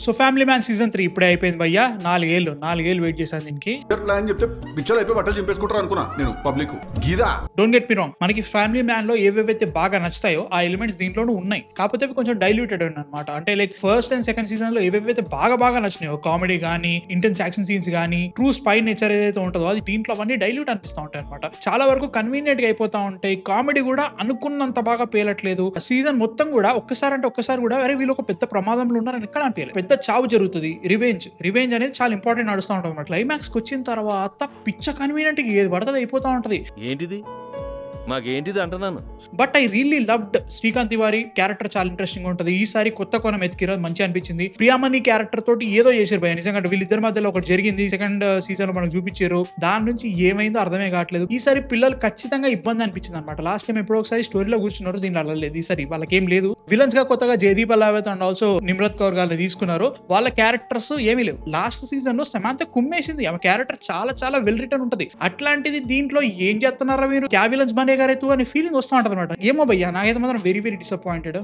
So family man season 3 ఇప్పుడే అయిపోయింది భయ్యా. 4 ఏళ్ళు వెయిట్ చేశాను దీనికి. ప్లాన్ చెప్తే పిచ్చలు అయిపోయి బట్టలు చింపేసుకుంటారు అనుకున్నా నేను పబ్లిక్ గీదా. డోంట్ గెట్ మీ రాంగ్, మనకి ఫ్యామిలీ మ్యాన్ లో ఏవేవైతే బాగా నచ్చుతాయో ఆ ఎలిమెంట్స్ దీంట్లోనూ ఉన్నాయి. కాకపోతే అవి కొంచెం డైల్యూటెడ్ అనమాట. అంటే like first and second season లో ఏవేవైతే బాగా నచ్చినాయో, కామెడీ గానీ, ఇంటెన్స్ యాక్షన్ సీన్స్ గానీ, ట్రూ స్పై నేచర్ ఏదైతే ఉంటుందో అది దీంట్లో అవన్నీ డైల్యూట్ అనిపిస్తూ ఉంటాయి అనమాట. చాలా వరకు కన్వీనియంట్ గా అయిపోతా ఉంటాయి. కామెడీ కూడా అనుకున్నంత బాగా పేలట్లేదు. సీజన్ మొత్తం కూడా ఒక్కసారి కూడా అరే వీళ్ళు ఒక పెద్ద ప్రమాదంలో ఉన్నారని ఎక్కడ అనిపించలేదు. పెద్ద చావు జరుగుతుంది. రివెంజ్ అనేది చాలా ఇంపార్టెంట్ నడుస్తూ ఉంటుంది అనమాట. క్లైమాక్స్ కి వచ్చిన తర్వాత పిచ్చ కన్వీనియంట్ ఏది పడుతుంది అయిపోతా ఉంటది. ఏంటిది మాకేంటిది అంటున్నాను. But I really loved Srikanth Tiwari character. చాలా ఇంట్రెస్టింగ్ ఉంటుంది. ఈసారి కొత్త కోణం ఎత్తికిరా, మంచిగా అనిపించింది. ప్రియామణి క్యారెక్టర్ తోటి ఏదో చేశారు భయ. నిజంగా వీళ్ళిద్దరి మధ్యలో ఒకటి జరిగింది సెకండ్ సీజన్ లో మనకు చూపించారు. దాని నుంచి ఏమైందో అర్థమే కావట్లేదు. ఈసారి పిల్లలు ఖచ్చితంగా ఇబ్బంది అనిపించింది అనమాట. లాస్ట్ టైం ఎప్పుడో ఒకసారి స్టోరీలో కూర్చున్నారు, దీని అల్లలేదు. ఈసారి వాళ్ళకి ఏం లేదు. విలన్స్ గా కొత్తగా జయదీప్ అలావేత్ అండ్ ఆల్సో నిమ్రత్ కౌర్ గారిని తీసుకున్నారు. వాళ్ళ క్యారెక్టర్స్ ఏమీ లేవు. లాస్ట్ సీజన్ లో సమాంత కుమ్మేసింది. ఆమె క్యారెక్టర్ చాలా వెల్ రిటర్న్ ఉంటుంది. అట్లాంటిది దీంట్లో ఏం చేస్తున్నారా మీరు, క్యా విలన్స్ బనే గారు అనే ఫీలింగ్ వస్తూ ఉంటుంది అనమాట. ఏమో భయ్యా, నాకైతే మాత్రం వెరీ డిసప్పాయింటెడ్.